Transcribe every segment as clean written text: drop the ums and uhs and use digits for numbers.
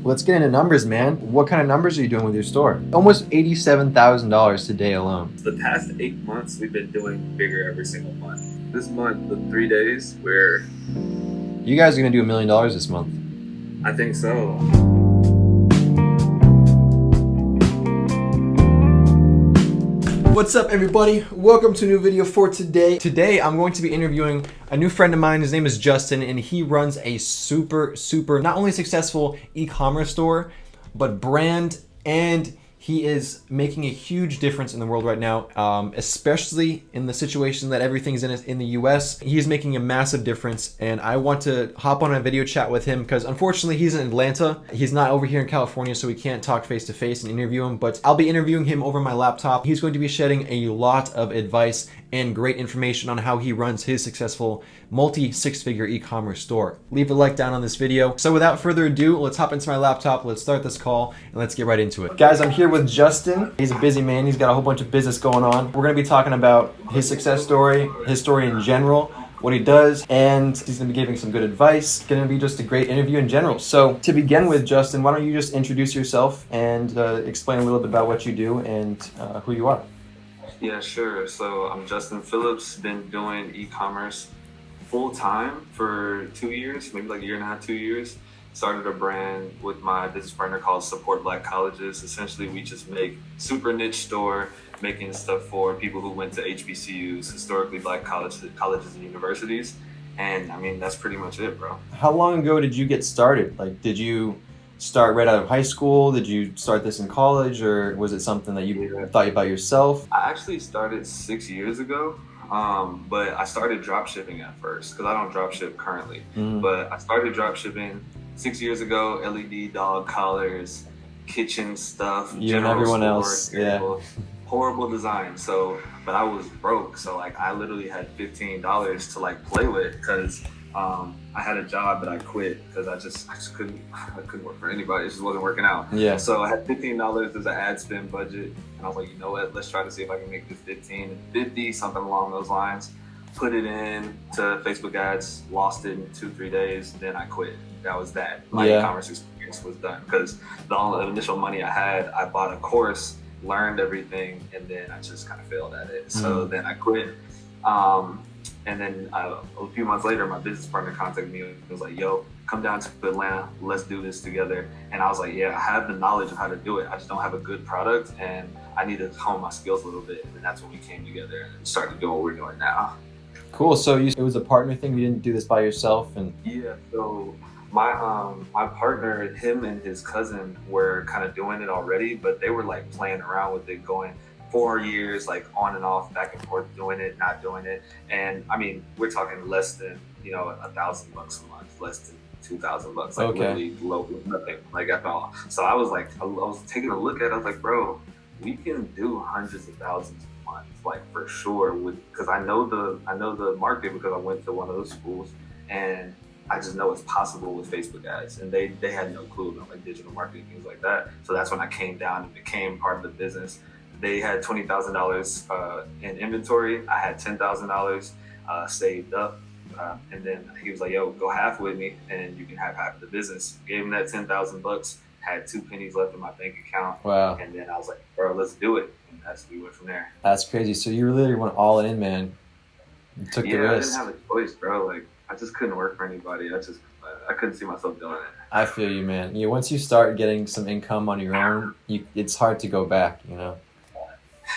let's get into numbers, man. What kind of numbers are you doing with your store? Almost $87,000 today alone. The past 8 months, we've been doing bigger every single month. This month, the 3 days, where You guys are gonna do $1 million this month. I think so. What's up, everybody? Welcome to a new video for today. Today, I'm going to be interviewing a new friend of mine. His name is Justin, and he runs a super, not only successful e-commerce store, but brand, and he is making a huge difference in the world right now, especially in the situation that everything's in the US. He's making a massive difference, and I want to hop on a video chat with him because unfortunately he's in Atlanta. He's not over here in California, so we can't talk face to face and interview him, but I'll be interviewing him over my laptop. He's going to be shedding a lot of advice and great information on how he runs his successful multi-six-figure e-commerce store. Leave a like down on this video. So without further ado, let's hop into my laptop, let's start this call, and let's get right into it. Guys, I'm here with Justin. He's a busy man. He's got a whole bunch of business going on. We're gonna be talking about his success story, his story in general, what he does, and he's gonna be giving some good advice. It's gonna be just a great interview in general. So to begin with, Justin, why don't you just introduce yourself and explain a little bit about what you do and who you are. Yeah, sure. So I'm Justin Phillips, been doing e-commerce full-time for 2 years, maybe like a year and a half, 2 years. Started a brand with my business partner called Support Black Colleges. Essentially, we just make super niche store, making stuff for people who went to HBCUs, historically black colleges and universities. And I mean, that's pretty much it, bro. How long ago did you get started? Like, did you start right out of high school? Did you start this in college, or was it something that you thought about yourself? I actually started 6 years ago, but I started drop shipping at first because I don't drop ship currently. But I started drop shipping 6 years ago. LED dog collars, kitchen stuff, You and everyone else, yeah. Horrible design. So, but I was broke, so like I literally had $15 to like play with because I had a job that I quit because I couldn't work for anybody. It just wasn't working out. Yeah. So I had $15 as an ad spend budget, and I was like, you know what? Let's try to see if I can make this 15 and 50, something along those lines. Put it in to Facebook ads, lost it in 2-3 days, then I quit. That was that. My e-commerce experience was done because the initial money I had, I bought a course, learned everything, and then I just kind of failed at it. So then I quit. And then a few months later, my business partner contacted me and was like, yo, come down to Atlanta, let's do this together. And I was like, yeah, I have the knowledge of how to do it. I just don't have a good product, and I need to hone my skills a little bit. And that's when we came together and started doing what we're doing now. Cool. So it was a partner thing. You didn't do this by yourself, and yeah. So my partner, him and his cousin were kind of doing it already, but they were like playing around with it, going 4 years, like on and off, back and forth, doing it, not doing it. And I mean, we're talking less than, $1,000 a month, less than $2,000, like literally low, nothing, like at all. So I was like, I was taking a look at it, I was like, bro, we can do hundreds of thousands a month, like for sure, because I know the market because I went to one of those schools, and I just know it's possible with Facebook ads, and they had no clue about like digital marketing, things like that. So that's when I came down and became part of the business. They had $20,000 in inventory. I had $10,000 saved up. And then he was like, yo, go half with me and you can have half of the business. Gave him that $10,000, had 2 pennies left in my bank account. Wow. And then I was like, bro, let's do it. And we went from there. That's crazy. So you literally went all in, man. You took the risk. I didn't have a choice, bro. Like, I just couldn't work for anybody. I couldn't see myself doing it. I feel you, man. Once you start getting some income on your own, it's hard to go back,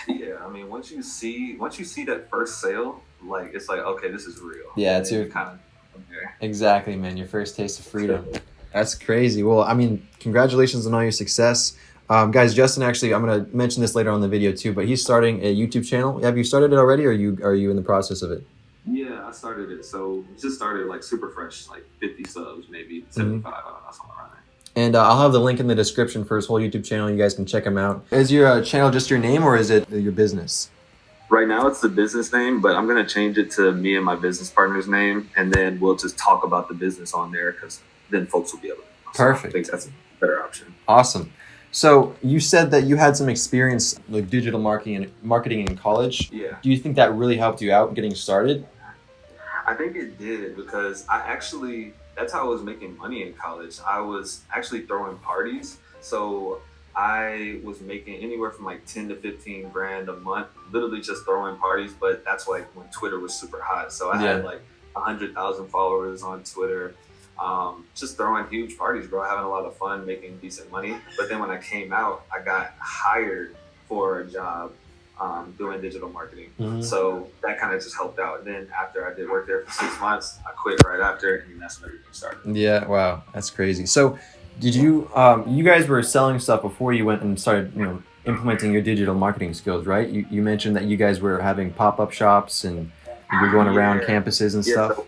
Yeah, I mean, once you see that first sale, like it's like, okay, this is real. Yeah, it's your kind of there. Exactly, man. Your first taste of freedom. That's crazy. Well, I mean, congratulations on all your success, guys. Justin, actually, I'm gonna mention this later on in the video too, but he's starting a YouTube channel. Have you started it already, or are you in the process of it? Yeah, I started it. So just started like super fresh, like 50 subs, maybe 75. I don't know, something around there. And I'll have the link in the description for his whole YouTube channel. You guys can check him out. Is your channel just your name, or is it your business? Right now it's the business name, but I'm going to change it to me and my business partner's name, and then we'll just talk about the business on there because then folks will be able to know. Perfect. So I think that's a better option. Awesome. So you said that you had some experience like digital marketing in college. Yeah. Do you think that really helped you out getting started? I think it did because I actually that's how I was making money in college. I was actually throwing parties. So I was making anywhere from like 10 to 15 grand a month, literally just throwing parties. But that's like when Twitter was super hot. So I Yeah. had like 100,000 followers on Twitter, just throwing huge parties, bro, having a lot of fun, making decent money. But then when I came out, I got hired for a job doing digital marketing. Mhm. So that kind of just helped out. And then after I did work there for 6 months, I quit right after, and that's when everything started. Yeah, wow, that's crazy. So, did you you guys were selling stuff before you went and started, implementing your digital marketing skills, right? You mentioned that you guys were having pop-up shops and you were going around Yeah. campuses and Yeah. stuff. So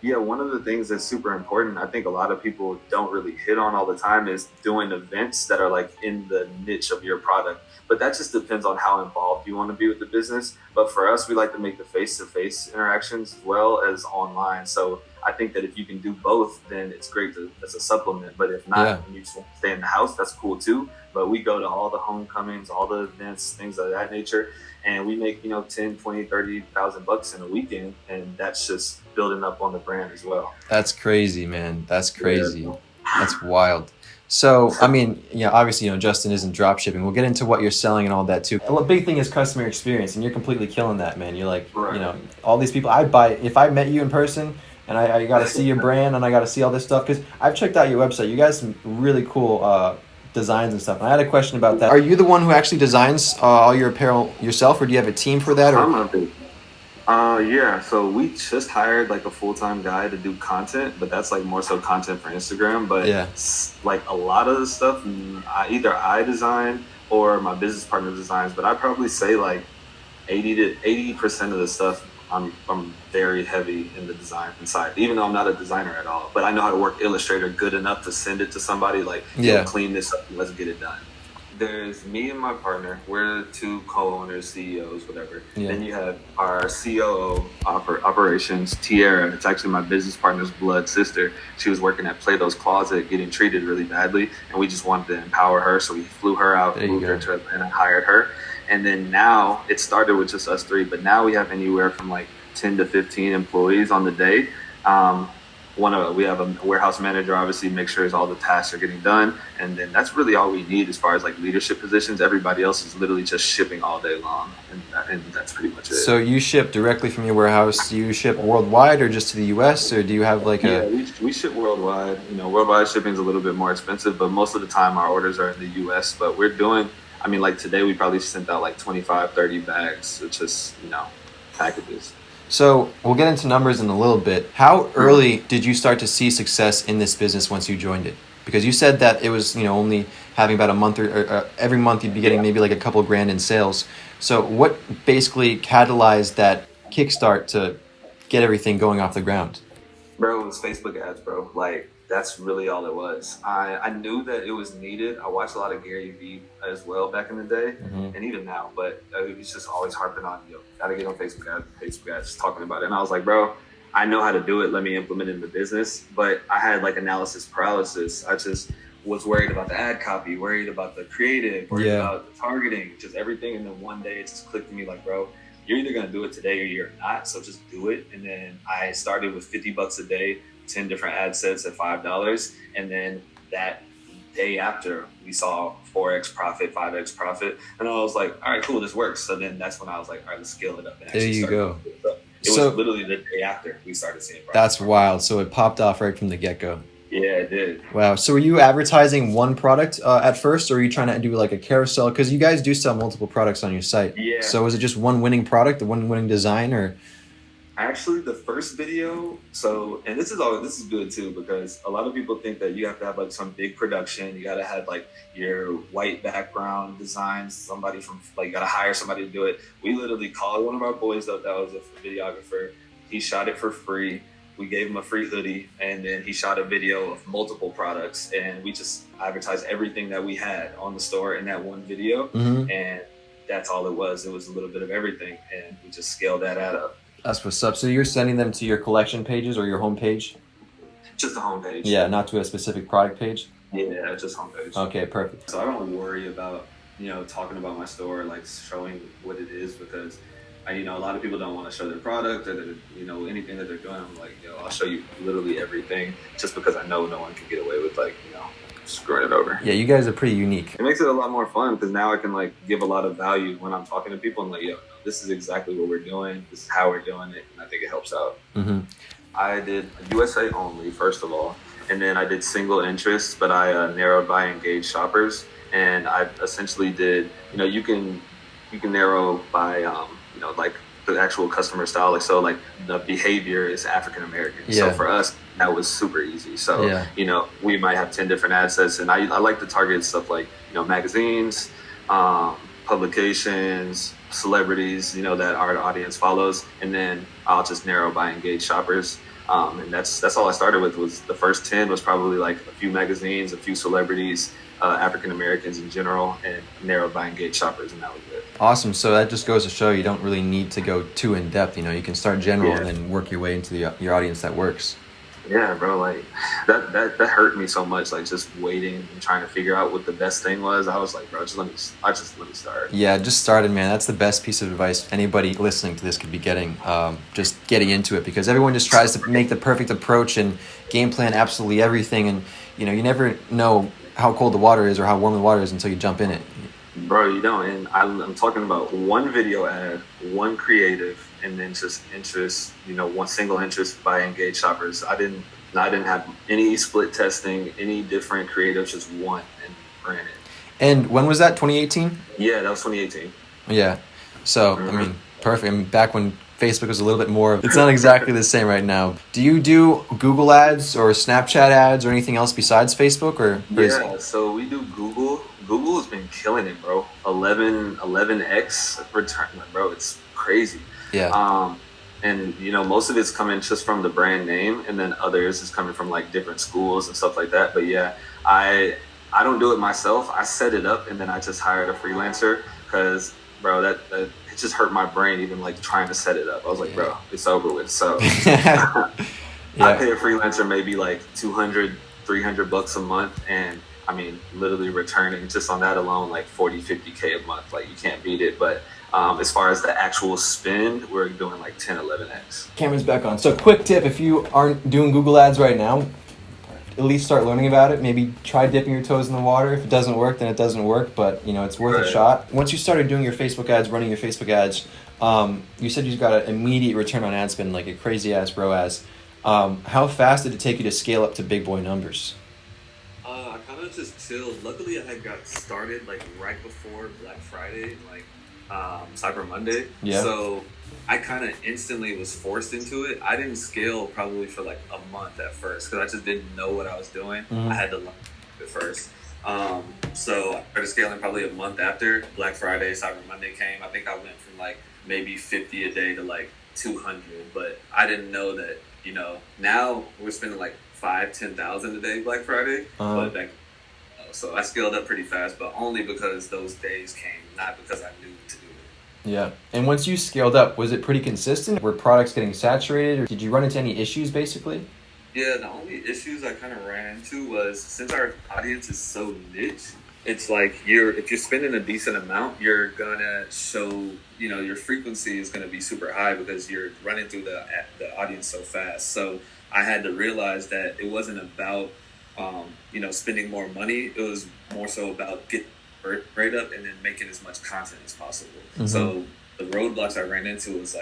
yeah, one of the things that's super important, I think a lot of people don't really hit on all the time, is doing events that are like in the niche of your product. But that just depends on how involved you want to be with the business. But for us, we like to make the face-to-face interactions as well as online. So I think that if you can do both, then it's great as a supplement. But if not, Yeah. and you just want to stay in the house, that's cool too. But we go to all the homecomings, all the events, things of that nature, and we make 10, 20, 30,000 bucks in a weekend, and that's just building up on the brand as well. That's crazy, man. That's crazy. Yeah. That's wild. So, I mean, obviously, Justin isn't drop shipping. We'll get into what you're selling and all that too. A big thing is customer experience, and you're completely killing that, man. You're like, Right. all these people. If I met you in person, and I got to see your brand, and I got to see all this stuff, because I've checked out your website. You guys have some really cool designs and stuff. And I had a question about that. Are you the one who actually designs all your apparel yourself, or do you have a team for that? Or I'm a big yeah, so we just hired like a full-time guy to do content, but that's like more so content for Instagram. But Yeah. like a lot of the stuff, either I design or my business partner designs. But I probably say like 80% of the stuff, I'm very heavy in the design side, even though I'm not a designer at all. But I know how to work Illustrator good enough to send it to somebody like, Yeah. clean this up and let's get it done. There's me and my partner. We're the two co-owners, CEOs, whatever. Yeah. Then you have our COO, operations, Tiara. It's actually my business partner's blood sister. She was working at Plato's Closet, getting treated really badly, and we just wanted to empower her. So we flew her out, There you moved her go. to Atlanta, hired her. And then now it started with just us three, but now we have anywhere from like 10 to 15 employees on the day. We have a warehouse manager, obviously, make sure all the tasks are getting done, and then that's really all we need as far as like leadership positions. Everybody else is literally just shipping all day long, and that's pretty much it. So you ship directly from your warehouse? Do you ship worldwide or just to the U.S., or do you have like Yeah, we ship worldwide. Worldwide shipping is a little bit more expensive, but most of the time our orders are in the U.S. But we're doing, like today we probably sent out like 25, 30 bags, which is, packages. So we'll get into numbers in a little bit. How early did you start to see success in this business once you joined it? Because you said that it was, only having about a month or every month you'd be getting maybe like a couple grand in sales. So what basically catalyzed that kickstart to get everything going off the ground? Bro, it was Facebook ads, bro. Like, that's really all it was. I knew that it was needed. I watched a lot of Gary Vee as well back in the day, and even now. But he's just always harping on, gotta get on Facebook ads, talking about it. And I was like, bro, I know how to do it. Let me implement it in the business. But I had like analysis paralysis. I just was worried about the ad copy, worried about the creative, worried about the targeting, just everything. And then one day it just clicked to me like, bro, you're either gonna do it today or you're not. So just do it. And then I started with $50 a day, 10 different ad sets at $5. And then that day after we saw 4x profit, 5x profit. And I was like, all right, cool, this works. So then that's when I was like, all right, let's scale it up. And There you go. It was literally the day after we started seeing profit. That's wild. So it popped off right from the get-go. Yeah, it did. Wow. So were you advertising one product at first, or are you trying to do like a carousel? Because you guys do sell multiple products on your site. Yeah. So was it just one winning product, the one winning design, or? Actually, the first video, and this is good too, because a lot of people think that you have to have like some big production. You got to have like your white background designs, somebody from like, you got to hire somebody to do it. We literally called one of our boys up that was a videographer. He shot it for free. We gave him a free hoodie, and then he shot a video of multiple products, and we just advertised everything that we had on the store in that one video. And that's all it was. It was a little bit of everything, and we just scaled that ad up. That's what's up. So you're sending them to your collection pages or your homepage? Just the homepage. Yeah, not to a specific product page? Yeah, just homepage. Okay, perfect. So I don't worry about, talking about my store, like showing what it is, because a lot of people don't want to show their product or anything that they're doing. I'm like, I'll show you literally everything, just because I know no one can get away with screwing it over. Yeah, you guys are pretty unique. It makes it a lot more fun because now I can give a lot of value when I'm talking to people. I'm like, this is exactly what we're doing. This is how we're doing it, and I think it helps out. Mm-hmm. I did USA only, first of all, and then I did single interest, but I narrowed by engaged shoppers, and I essentially did, you can narrow by, the actual customer style. The behavior is African American. Yeah. So for us, that was super easy. So, yeah. We might have 10 different ad sets, and I like to target stuff like, magazines, publications, celebrities, that our audience follows, and then I'll just narrow by engaged shoppers. And that's all I started with. Was the first 10 was probably a few magazines, a few celebrities, African Americans in general, and narrowed by engaged shoppers, and that was it. Awesome. So that just goes to show you don't really need to go too in depth. You can start general and then work your way into your audience that works. Yeah, bro. That hurt me so much. Just waiting and trying to figure out what the best thing was. I was like, bro, just let me start. Yeah, just started, man. That's the best piece of advice anybody listening to this could be getting. Just getting into it, because everyone just tries to make the perfect approach and game plan absolutely everything, and you never know how cold the water is or how warm the water is until you jump in it. Bro, you don't. And I'm talking about one video ad, one creative, and then just interest, one single interest by engaged shoppers. I didn't have any split testing, any different creatives, just one, and ran it. And when was that? 2018? Yeah, that was 2018. Yeah. So, perfect. Back when Facebook was a little bit more, it's not exactly the same right now. Do you do Google ads or Snapchat ads or anything else besides Facebook? Yeah, so we do Google. Google has been killing it, bro. 11x return, bro. It's crazy. Yeah. And most of it's coming just from the brand name, and then others is coming from different schools and stuff like that. But yeah, I don't do it myself. I set it up, and then I just hired a freelancer, because bro, that it just hurt my brain even trying to set it up. I was like, bro, it's over with. So I pay a freelancer maybe $200, $300 a month, and literally returning just on that alone 40, 50K a month. You can't beat it. But as far as the actual spend, we're doing 10, 11x. Camera's back on. So quick tip, if you aren't doing Google ads right now, at least start learning about it. Maybe try dipping your toes in the water. If it doesn't work, then it doesn't work, but it's worth a shot. Once you started doing your Facebook ads, running your Facebook ads, you said you got an immediate return on ad spend, a crazy ass ROAS. How fast did it take you to scale up to big boy numbers? I kind of just chilled. Luckily, I had got started right before Black Friday, Cyber Monday. Yeah. So I kind of instantly was forced into it. I didn't scale probably for a month at first, because I just didn't know what I was doing. I had to learn at first. So I started scaling probably a month after Black Friday, Cyber Monday came. I think I went from maybe 50 a day to 200, but I didn't know that, now we're spending 5,000-10,000 a day Black Friday. But back, so I scaled up pretty fast, but only because those days came, not because I knew to do it. Yeah. And once you scaled up, was it pretty consistent? Were products getting saturated, or did you run into any issues basically? Yeah, the only issues I kind of ran into was, since our audience is so niche, it's if you're spending a decent amount, you're gonna show, your frequency is gonna be super high because you're running through the audience so fast. So I had to realize that it wasn't about spending more money. It was more so about getting birth rate up and then making as much content as possible. Mm-hmm. So the roadblocks I ran into was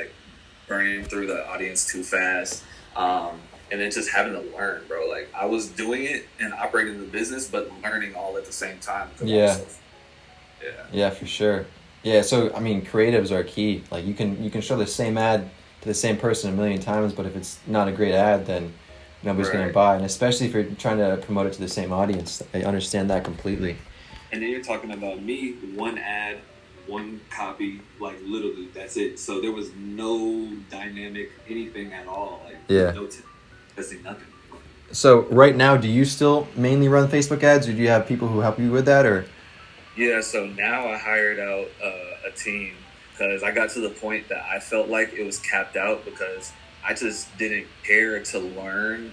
burning through the audience too fast, and then just having to learn, bro. I was doing it and operating the business, but learning all at the same time. Yeah. Yeah, for sure. Yeah, so creatives are key. You can show the same ad to the same person a million times, but if it's not a great ad, then nobody's going to buy. And especially if you're trying to promote it to the same audience. I understand that completely. And then you're talking about me, one ad, one copy, literally, that's it. So there was no dynamic, anything at all. No testing, nothing. So right now, do you still mainly run Facebook ads, or do you have people who help you with that, or? Yeah, so now I hired out a team, because I got to the point that I felt like it was capped out, because I just didn't care to learn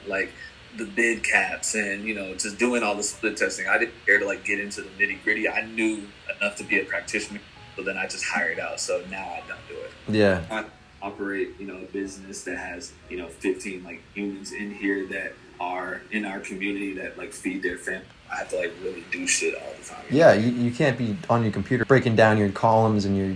the bid caps and just doing all the split testing. I didn't care to get into the nitty gritty. I knew enough to be a practitioner, So then I just hired out. So now I don't do it. Yeah. I operate, you know, a business that has, you know, 15 like humans in here that are in our community that like feed their family. I have to like really do shit all the time. Yeah, you can't be on your computer breaking down your columns and your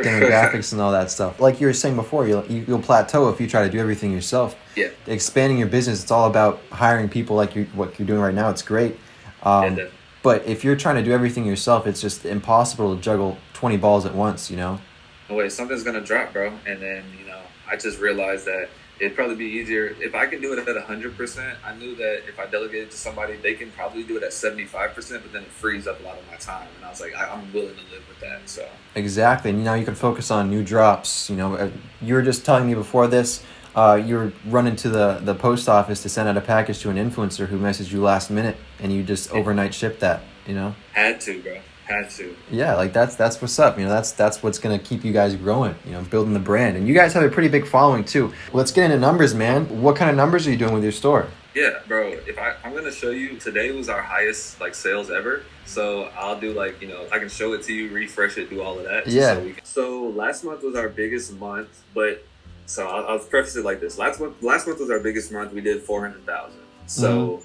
demographics and all that stuff. Like you were saying before, you'll plateau if you try to do everything yourself. Yeah. Expanding your business, it's all about hiring people like what you're doing right now. It's great. But if you're trying to do everything yourself, it's just impossible to juggle 20 balls at once, you know? No way, something's going to drop, bro. And then, you know, I just realized that it'd probably be easier if I can do it at 100%. I knew that if I delegated to somebody, they can probably do it at 75%, but then it frees up a lot of my time. And I was like, I'm willing to live with that. So exactly. And now you can focus on new drops. You know, you were just telling me before this, you were running to the post office to send out a package to an influencer who messaged you last minute, and you just overnight shipped that, you know? Had to, bro. Had to. Yeah, like that's what's up. You know, that's what's gonna keep you guys growing. You know, building the brand, and you guys have a pretty big following too. Let's get into numbers, man. What kind of numbers are you doing with your store? Yeah, bro. I'm gonna show you. Today was our highest like sales ever. So I'll do like, you know, I can show it to you, refresh it, do all of that. Yeah. So last month was our biggest month, but so I'll preface it like this. Last month was our biggest month. We did 400,000. So.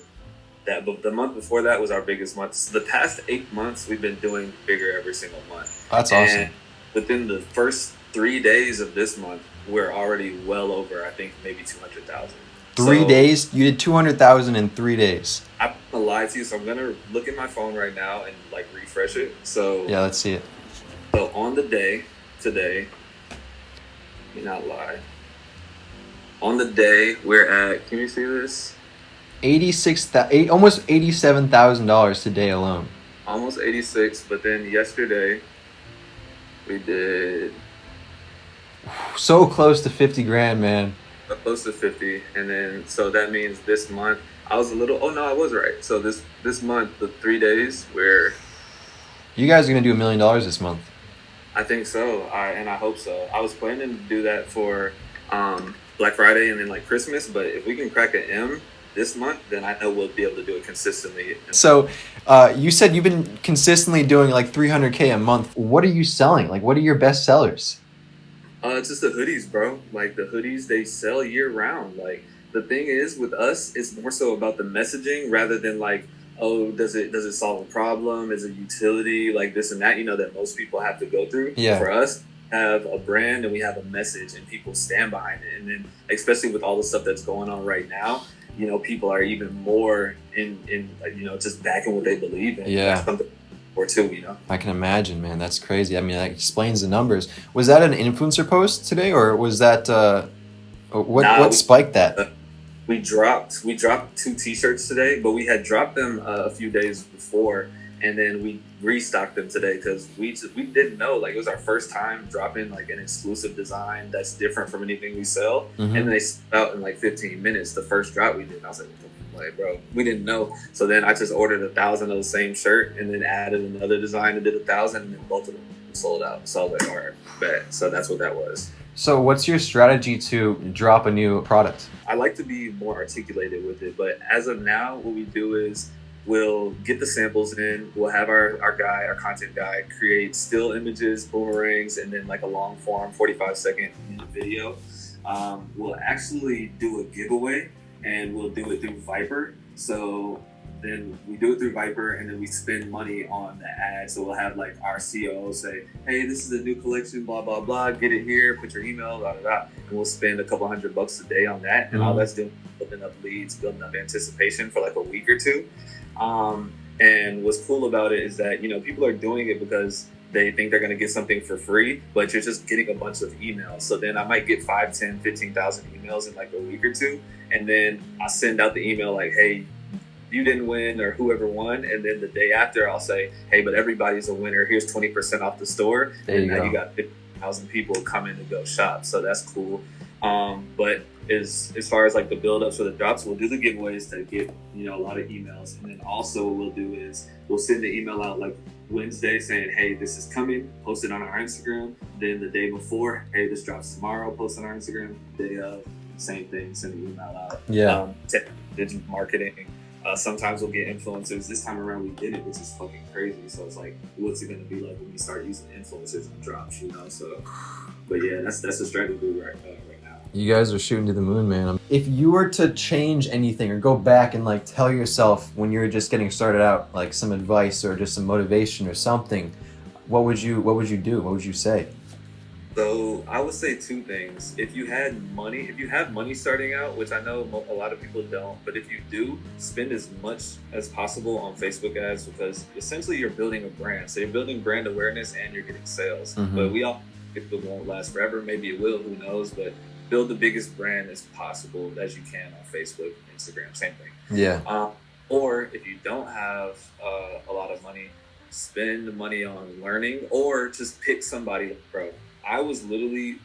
But the month before that was our biggest month. So the past 8 months, we've been doing bigger every single month. That's awesome. And within the first 3 days of this month, we're already well over, I think, maybe 200,000. 3 days? You did 200,000 in 3 days. I'm gonna lie to you, so I'm gonna look at my phone right now and like refresh it. So yeah, let's see it. So on the day today, let me not lie. On the day, we're at. Can you see this? Almost $87,000 today alone. Almost 86, but then yesterday we did so close to 50 grand, man. Close to 50, and then so that means this month I was a little. Oh no, I was right. So this month, the 3 days where you guys are gonna do $1 million this month. I think so. I hope so. I was planning to do that for Black Friday and then like Christmas, but if we can crack an M this month, then I know we'll be able to do it consistently. So you said you've been consistently doing like 300K a month. What are you selling? Like, what are your best sellers? It's just the hoodies, bro. Like the hoodies, they sell year round. Like the thing is with us, it's more so about the messaging rather than like, oh, does it solve a problem? Is it utility? Like this and that, you know, that most people have to go through. Yeah. For us, have a brand and we have a message and people stand behind it. And then especially with all the stuff that's going on right now, you know, people are even more in you know, just backing what they believe in. Yeah. Or two, you know. I can imagine, man. That's crazy. I mean, that explains the numbers. Was that an influencer post today, or was that what spiked that? We dropped 2 T-shirts today, but we had dropped them a few days before, and then we restocked them today because we didn't know, like it was our first time dropping like an exclusive design that's different from anything we sell, and then they sold out in like 15 minutes. The first drop we did, and I was like, bro, we didn't know. So then I just ordered 1,000 of the same shirt and then added another design and did 1,000, and then both of them sold out. So I was like, all right, bet. So that's what that was. So what's your strategy to drop a new product? I like to be more articulated with it, but as of now, what we do is we'll get the samples in, we'll have our content guy, create still images, boomerangs, and then like a long form 45-second video. We'll actually do a giveaway, and we'll do it through Viper. So then we do it through Viper, and then we spend money on the ad. So we'll have like our CEO say, hey, this is a new collection, blah, blah, blah, get it here, put your email, blah, blah, blah. And we'll spend a couple $100 a day on that. And all that's doing is building up leads, building up anticipation for like a week or two. And what's cool about it is that, you know, people are doing it because they think they're going to get something for free, but you're just getting a bunch of emails. So then I might get 5, 10, 15,000 emails in like a week or two. And then I send out the email like, hey, you didn't win, or whoever won. And then the day after I'll say, hey, but everybody's a winner. Here's 20% off the store. And now you got 50,000 people coming to go shop. So that's cool. But as far as like the build ups for the drops, we'll do the giveaways to get, you know, a lot of emails. And then also what we'll do is we'll send the email out like Wednesday saying, hey, this is coming, post it on our Instagram. Then the day before, hey, this drops tomorrow, post on our Instagram. Day of, same thing, send the email out. Yeah. Digital marketing, Sometimes we'll get influencers. This time around we did it, which is fucking crazy. So it's like, what's it gonna be like when we start using influencers on drops, you know? So, but yeah, that's the strategy right now. You guys are shooting to the moon, man. If you were to change anything or go back and like tell yourself when you were just getting started out, like some advice or just some motivation or something, what would you do? What would you say? So I would say two things. If you have money starting out, which I know a lot of people don't, but if you do, spend as much as possible on Facebook ads, because essentially you're building a brand. So you're building brand awareness and you're getting sales. Mm-hmm. But we all, it won't last forever. Maybe it will, who knows? But build the biggest brand as possible as you can on Facebook, Instagram, same thing. Yeah. Or if you don't have a lot of money, spend the money on learning, or just pick somebody, bro. I was literally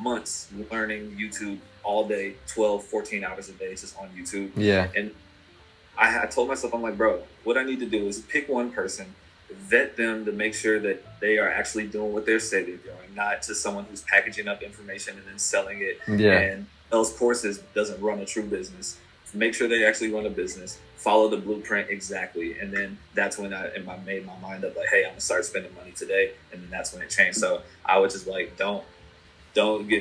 months learning YouTube all day, 12, 14 hours a day just on YouTube. Yeah. And I told myself, I'm like, bro, what I need to do is pick one person, vet them to make sure that they are actually doing what they say they're doing, not just someone who's packaging up information and then selling it. Yeah. And sells courses, doesn't run a true business. Make sure they actually run a business, follow the blueprint exactly. And then that's when I made my mind up, like, hey, I'm gonna start spending money today. And then that's when it changed. So I would just like, don't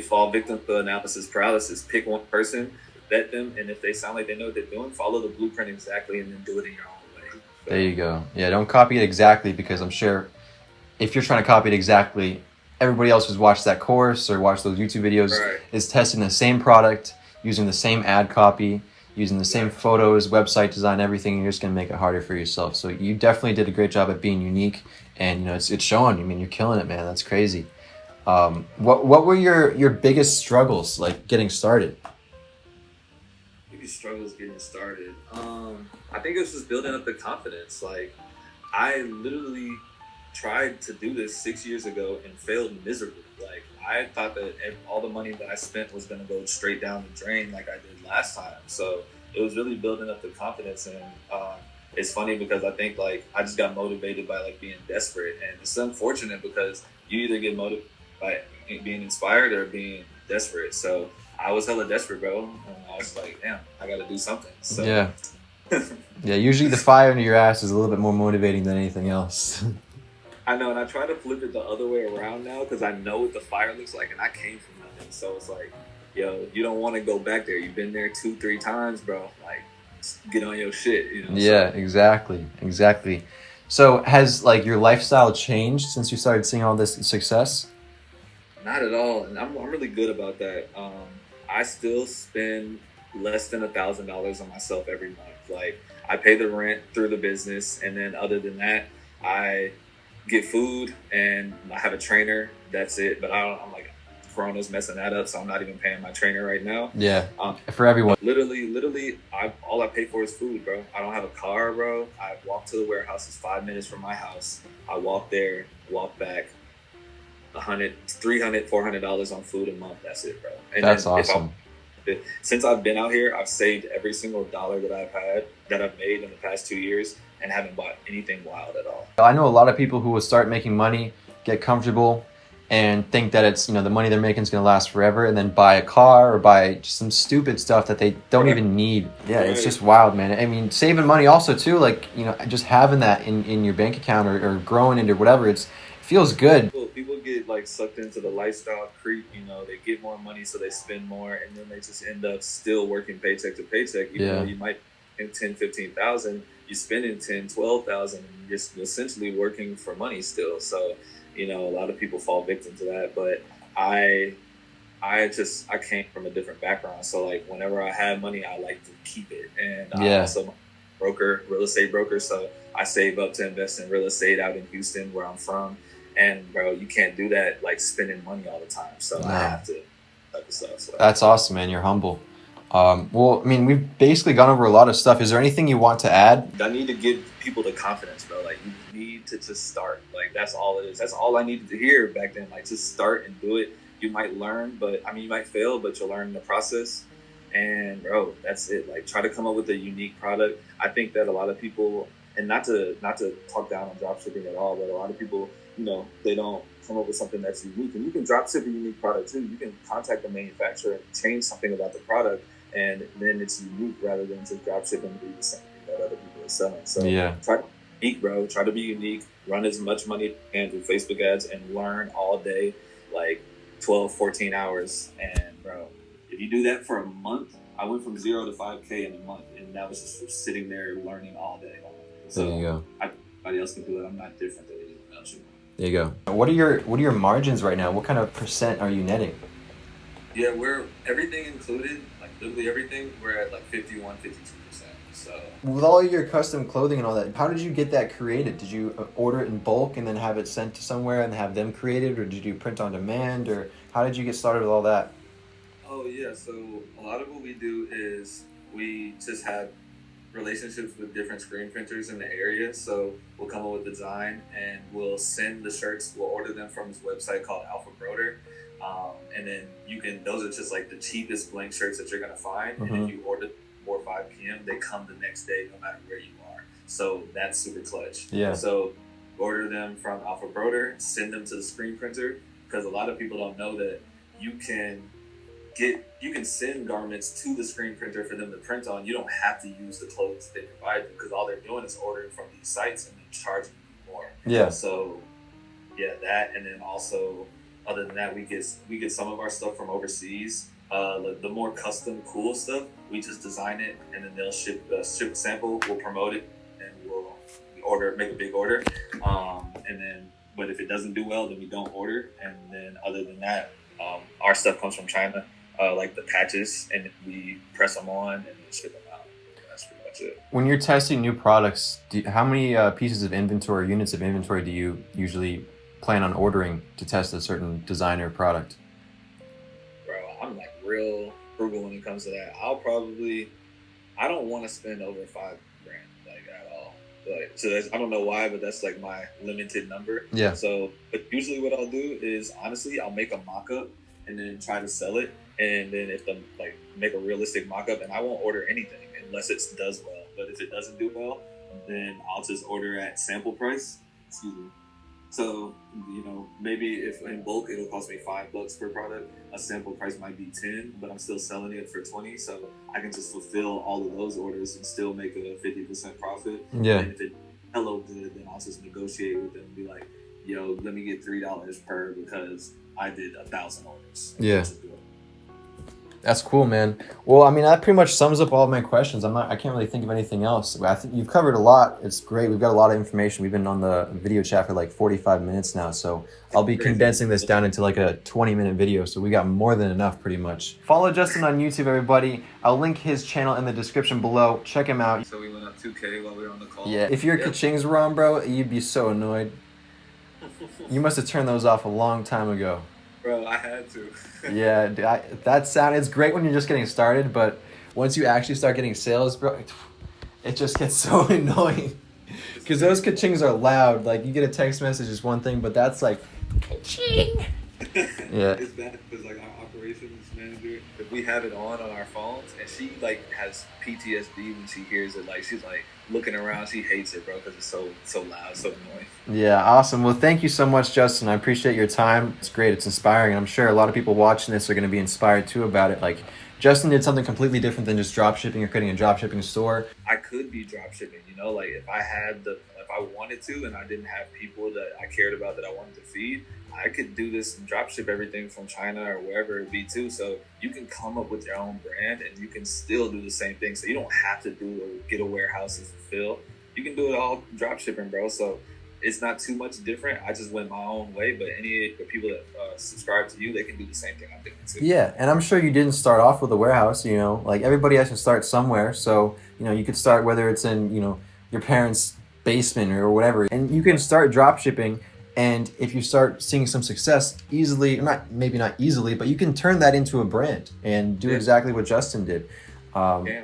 fall victim to analysis paralysis. Pick one person, vet them, and if they sound like they know what they're doing, follow the blueprint exactly and then do it in your own way. So, there you go. Yeah, don't copy it exactly, because I'm sure if you're trying to copy it exactly, everybody else who's watched that course or watched those YouTube videos is testing the same product, using the same ad copy, using the same photos, website design, everything. You're just going to make it harder for yourself. So you definitely did a great job at being unique, and you know it's showing. I mean, you're killing it, man. That's crazy. What were your biggest struggles like getting started? Biggest struggles getting started. I think it was just building up the confidence. Like, I literally tried to do this 6 years ago and failed miserably. Like, I thought that all the money that I spent was going to go straight down the drain like I did last time. So it was really building up the confidence. And it's funny because I think like I just got motivated by like being desperate. And it's unfortunate because you either get motivated by being inspired or being desperate. So I was hella desperate, bro. And I was like, damn, I got to do something. So yeah. Yeah, usually the fire under your ass is a little bit more motivating than anything else. I know, and I try to flip it the other way around now because I know what the fire looks like, and I came from nothing. So it's like, yo, you don't want to go back there. You've been there 2-3 times, bro. Like, get on your shit, you know? Yeah, so. Exactly. So has like your lifestyle changed since you started seeing all this success? Not at all, and I'm really good about that. I still spend less than $1,000 on myself every month. Like, I pay the rent through the business, and then other than that, I get food and I have a trainer. That's it. But I'm like, Corona's messing that up, so I'm not even paying my trainer right now. Yeah. For everyone. Literally, all I pay for is food, bro. I don't have a car, bro. I walk to the warehouse. It's 5 minutes from my house. I walk there, walk back. $100, $300, $400 on food a month. That's it, bro. And that's awesome. Since I've been out here, I've saved every single dollar that I've made in the past 2 years, and haven't bought anything wild at all. I know a lot of people who will start making money, get comfortable, and think that it's, you know, the money they're making is going to last forever, and then buy a car or buy just some stupid stuff that they don't even need. Yeah, it's just wild, man. I mean, saving money also too, like, you know, just having that in your bank account or growing into whatever, it feels good. People get like sucked into the lifestyle creep, you know, they get more money so they spend more, and then they just end up still working paycheck to paycheck. You know, you might in 10, 15,000, you're spending 10, 12,000, and you're just essentially working for money still. So, you know, a lot of people fall victim to that, but I came from a different background. So like whenever I have money, I like to keep it. And I'm also a real estate broker. So I save up to invest in real estate out in Houston, where I'm from. And bro, you can't do that like spending money all the time. So I have to type of stuff. So. That's awesome, man. You're humble. Well, I mean, we've basically gone over a lot of stuff. Is there anything you want to add? I need to give people the confidence, bro. Like, you need to just start. Like, that's all it is. That's all I needed to hear back then. Like, just start and do it. You might learn, you might fail, but you'll learn in the process. And bro, that's it. Like, try to come up with a unique product. I think that a lot of people, and not to talk down on dropshipping at all, but a lot of people, you know, they don't come up with something that's unique. And you can dropship a unique product too. You can contact the manufacturer and change something about the product, and then it's unique rather than just dropshipping to do the same thing that other we're selling. So Yeah. try to be unique, bro. Try to be unique. Run as much money as you can through Facebook ads and learn all day, like 12, 14 hours. And bro, if you do that for a month, I went from 0 to 5K in a month, and that was just for sitting there learning all day. So There you go. Everybody else can do it. I'm not different than anyone else. You know? There you go. What are your margins right now? What kind of percent are you netting? Yeah, we're everything included, like literally everything. We're at like 51, 52%. So With all your custom clothing and all that, how did you get that created? Did you order it in bulk and then have it sent to somewhere and have them create it, or did you print on demand, or how did you get started with all that? oh yeah, so a lot of what we do is we just have relationships with different screen printers in the area. So we'll come up with design and we'll send the shirts. We'll order them from this website called Apparel. And then those are just like the cheapest blank shirts that you're gonna find. And if you order 4 or 5 p.m., they come the next day no matter where you are. So that's super clutch. Yeah. So order them from Alpha Broder, send them to the screen printer, because a lot of people don't know that you can send garments to the screen printer for them to print on. You don't have to use the clothes they provide you, because all they're doing is ordering from these sites and then charging you more. Yeah. So yeah, that, and then also other than that, we get some of our stuff from overseas. The more custom cool stuff, we just design it and then they'll ship a sample. We'll promote it and we'll make a big order. And then, but if it doesn't do well, then we don't order. And then other than that, our stuff comes from China, like the patches, and we press them on and then ship them out. That's pretty much it. When you're testing new products, how many pieces of inventory, units of inventory, do you usually plan on ordering to test a certain designer product? Bro, I'm like real frugal when it comes to that. I don't want to spend over $5,000 like at all. Like, so I don't know why, but that's like my limited number. Yeah. So, but usually what I'll do is honestly, I'll make a mock-up and then try to sell it. And then make a realistic mock-up, and I won't order anything unless it does well. But if it doesn't do well, then I'll just order at sample price. Excuse me. So, maybe if in bulk it'll cost me $5 per product, a sample price might be 10, but I'm still selling it for 20. So I can just fulfill all of those orders and still make a 50% profit. Yeah. And if it's hello good, then I'll just negotiate with them and be like, yo, let me get $3 per, because I did 1,000 orders. Yeah. That's cool, man. Well, I mean, that pretty much sums up all of my questions. I can't really think of anything else. I think you've covered a lot. It's great. We've got a lot of information. We've been on the video chat for like 45 minutes now. So I'll be condensing this down into like a 20-minute video. So we got more than enough pretty much. Follow Justin on YouTube, everybody. I'll link his channel in the description below. Check him out. So we went up 2K while we were on the call. Yeah, if your ka-chings were on, bro, you'd be so annoyed. You must have turned those off a long time ago. Bro, I had to. Yeah, that sound, it's great when you're just getting started, but once you actually start getting sales, bro, it just gets so annoying. Because those ka-chings are loud. Like, you get a text message is one thing, but that's like, ka-ching. Yeah. It's bad because like our operations manager, if we have it on our phones, and she like has PTSD when she hears it, like she's like looking around, she hates it, bro, because it's so loud, so annoying. Yeah, awesome. Well, thank you so much, Justin. I appreciate your time. It's great. It's inspiring. And I'm sure a lot of people watching this are going to be inspired too about it. Like, Justin did something completely different than just drop shipping or creating a drop shipping store. I could be drop shipping, like if I wanted to and I didn't have people that I cared about that I wanted to feed, I could do this and drop ship everything from China or wherever it be too. So you can come up with your own brand and you can still do the same thing. So you don't have to get a warehouse and fulfill. You can do it all drop shipping, bro. So it's not too much different. I just went my own way, but any of the people that subscribe to you, they can do the same thing I'm doing too. Yeah, and I'm sure you didn't start off with a warehouse, like everybody has to start somewhere. So, you could start whether it's in, your parents' basement or whatever, and you can start drop shipping. And if you start seeing some success easily, maybe not easily, but you can turn that into a brand and do exactly what Justin did.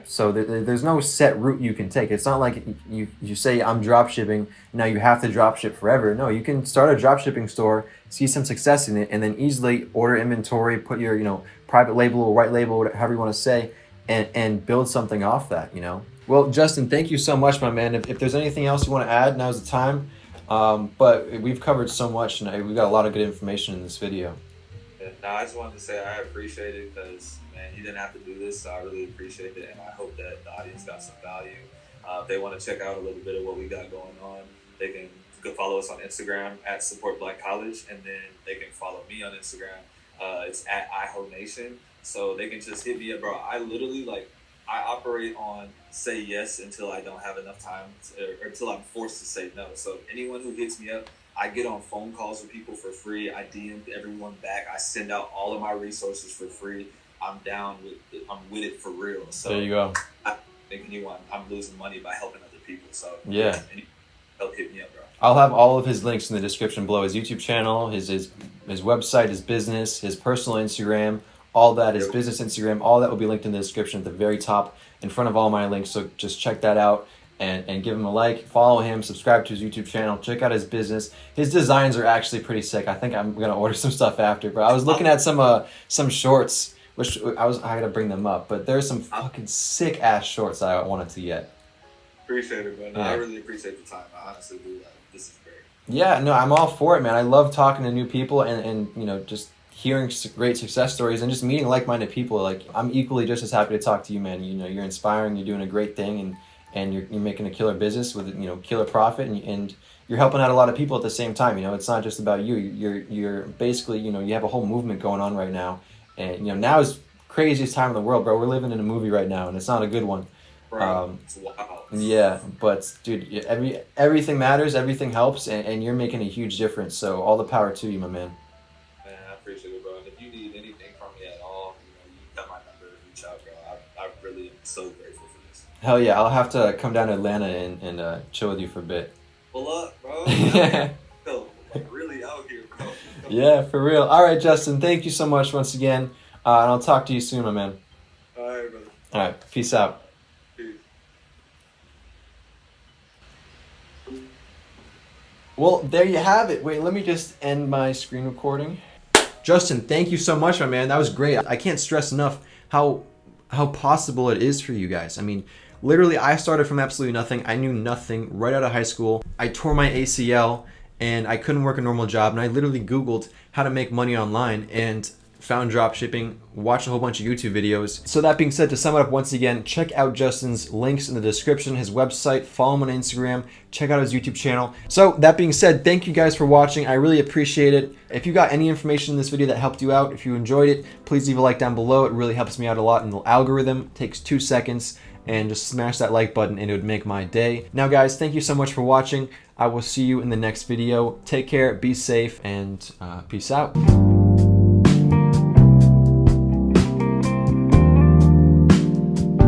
So there's no set route you can take. It's not like you say I'm drop shipping, now you have to drop ship forever. No, you can start a drop shipping store, see some success in it, and then easily order inventory, put your private label or white label, however you want to say, and build something off that. Well, Justin, thank you so much, my man. If there's anything else you want to add, now's the time. But we've covered so much, and we've got a lot of good information in this video. No, I just wanted to say I appreciate it because, man, you didn't have to do this, so I really appreciate it, and I hope that the audience got some value. If they want to check out a little bit of what we got going on, they can go follow us on Instagram at Support Black College, and then they can follow me on Instagram. It's at iHoNation. So they can just hit me up, bro. I literally I operate on say yes until I don't have enough time or until I'm forced to say no. So anyone who hits me up, I get on phone calls with people for free. I DM everyone back. I send out all of my resources for free. I'm with it for real. So there you go. I think I'm losing money by helping other people. So yeah, help hit me up, bro. I'll have all of his links in the description below. His YouTube channel, his website, his business, his personal Instagram, all that, his business Instagram, all that will be linked in the description at the very top in front of all my links. So just check that out and give him a like, follow him, subscribe to his YouTube channel, check out his business. His designs are actually pretty sick. I think I'm gonna order some stuff after. But I was looking at some shorts, which I gotta bring them up. But there's some fucking sick ass shorts I wanted to get. Appreciate it, man. I really appreciate the time. I honestly do. This is great. Yeah, no, I'm all for it, man. I love talking to new people and just hearing great success stories and just meeting like-minded people. Like, I'm equally just as happy to talk to you, man. You're inspiring, you're doing a great thing, and you're making a killer business with killer profit, and you're helping out a lot of people at the same time. It's not just about you. You're basically, you have a whole movement going on right now, and now is craziest time in the world, bro. We're living in a movie right now, and it's not a good one. Bro, it's wild. Yeah, but dude, everything matters, everything helps, and you're making a huge difference. So all the power to you, my man. Man, I appreciate it, bro. And if you need anything from me at all, you got my number. Reach out, bro. I really am so grateful for this. Hell yeah, I'll have to come down to Atlanta and chill with you for a bit. Pull up, bro. Really out here, bro. Yeah, for real. All right, Justin, thank you so much once again, and I'll talk to you soon, my man. All right, brother. All right, peace out. Well, there you have it. Wait, let me just end my screen recording. Justin, thank you so much, my man. That was great. I can't stress enough how possible it is for you guys. I mean, literally, I started from absolutely nothing. I knew nothing right out of high school. I tore my ACL, and I couldn't work a normal job, and I literally Googled how to make money online and found drop shipping, watched a whole bunch of YouTube videos. So that being said, to sum it up once again, check out Justin's links in the description, his website, follow him on Instagram, check out his YouTube channel. So that being said, thank you guys for watching. I really appreciate it. If you got any information in this video that helped you out, if you enjoyed it, please leave a like down below. It really helps me out a lot in the algorithm. It takes 2 seconds, and just smash that like button and it would make my day. Now guys, thank you so much for watching. I will see you in the next video. Take care, be safe, and peace out.